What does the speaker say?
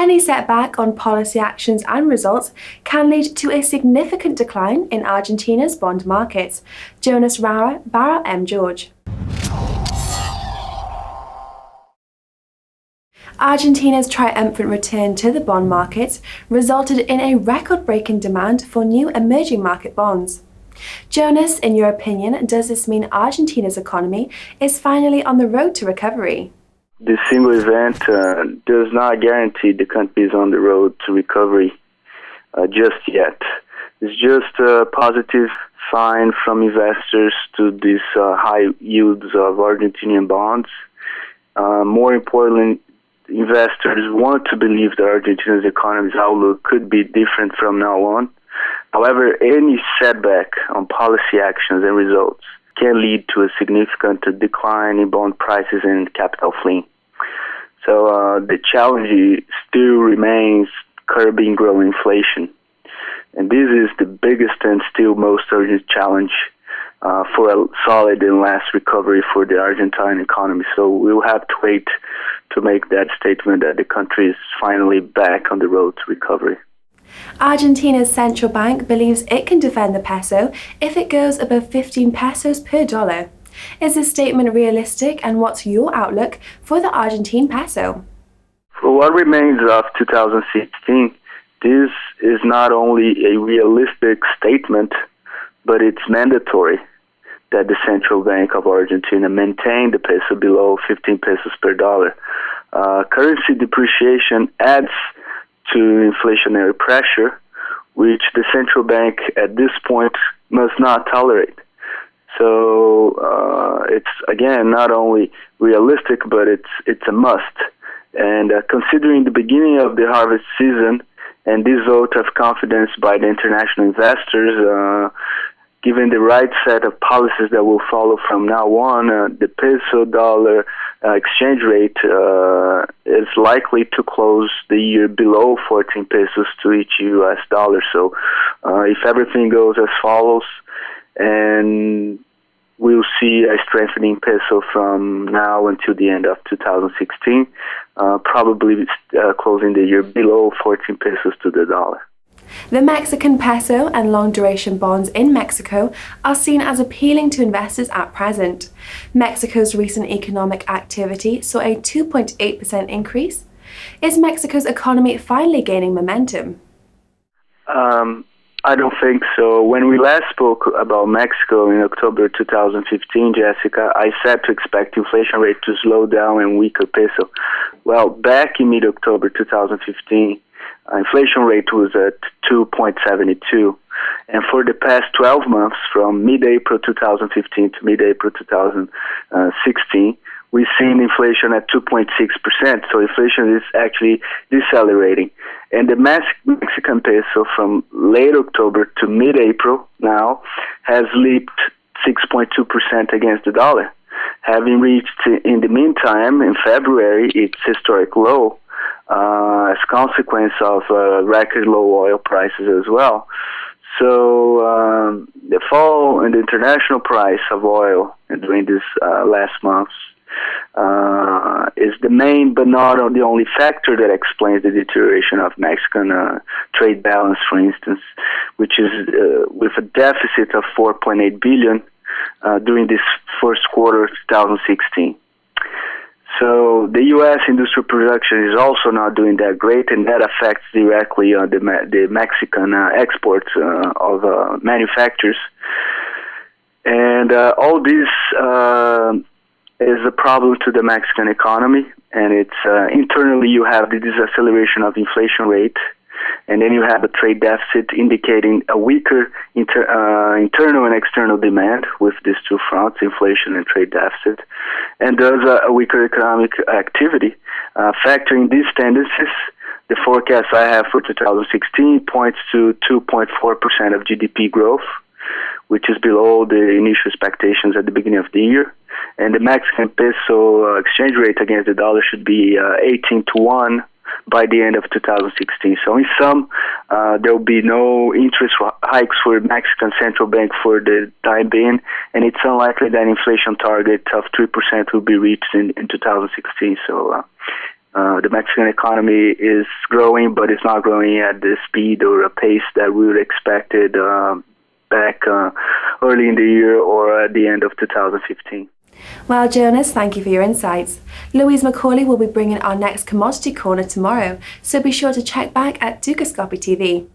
Any setback on policy actions and results can lead to a significant decline in Argentina's bond markets. Jonas Rama, Barral M Jorge. Argentina's triumphant return to the bond markets resulted in a record-breaking demand for new emerging market bonds. Jonas, in your opinion, does this mean Argentina's economy is finally on the road to recovery? This single event does not guarantee the country is on the road to recovery just yet. It's just a positive sign from investors to these high yields of Argentinian bonds. More importantly, investors want to believe that Argentina's economy's outlook could be different from now on. However, any setback on policy actions and results can lead to a significant decline in bond prices and capital fleeing. So the challenge still remains curbing growing inflation. And this is the biggest and still most urgent challenge for a solid and last recovery for the Argentine economy. So we'll have to wait to make that statement that the country is finally back on the road to recovery. Argentina's central bank believes it can defend the peso if it goes above 15 pesos per dollar. Is this statement realistic, and what's your outlook for the Argentine peso? For what remains of 2016, this is not only a realistic statement, but it's mandatory that the Central Bank of Argentina maintain the peso below 15 pesos per dollar. Currency depreciation adds to inflationary pressure, which the central bank at this point must not tolerate. So it's, again, not only realistic, but it's a must. And considering the beginning of the harvest season and this vote of confidence by the international investors, given the right set of policies that will follow from now on, the peso-dollar exchange rate is likely to close the year below 14 pesos to each U.S. dollar. So if everything goes as follows, and we'll see a strengthening peso from now until the end of 2016, probably closing the year below 14 pesos to the dollar. The Mexican peso and long-duration bonds in Mexico are seen as appealing to investors at present. Mexico's recent economic activity saw a 2.8% increase. Is Mexico's economy finally gaining momentum? I don't think so. When we last spoke about Mexico in October 2015, Jessica, I said to expect inflation rate to slow down and weaker peso. Well, back in mid-October 2015, inflation rate was at 2.72, and for the past 12 months, from mid-April 2015 to mid-April 2016, we've seen inflation at 2.6%, so inflation is actually decelerating. And the Mexican peso from late October to mid-April now has leaped 6.2% against the dollar, having reached, in the meantime, in February, its historic low, as consequence of record low oil prices as well. So the fall in the international price of oil during this last months is the main but not the only factor that explains the deterioration of Mexican trade balance, for instance, which is with a deficit of 4.8 billion during this first quarter of 2016. So the U.S. industrial production is also not doing that great, and that affects directly the Mexican exports of manufacturers. And all this is a problem to the Mexican economy, and it's internally you have the deceleration of inflation rate, and then you have a trade deficit indicating a weaker internal and external demand with these two fronts, inflation and trade deficit, and thus a weaker economic activity. Factoring these tendencies, the forecast I have for 2016 points to 2.4% of GDP growth, which is below the initial expectations at the beginning of the year. And the Mexican peso exchange rate against the dollar should be 18-1 by the end of 2016. So in sum, there will be no interest hikes for the Mexican central bank for the time being, and it's unlikely that inflation target of 3% will be reached in 2016. So The Mexican economy is growing, but it's not growing at the speed or a pace that we would expected back early in the year or at the end of 2015. Well, Jonas, thank you for your insights. Louise Macaulay will be bringing our next commodity corner tomorrow, so be sure to check back at Dukascopy TV.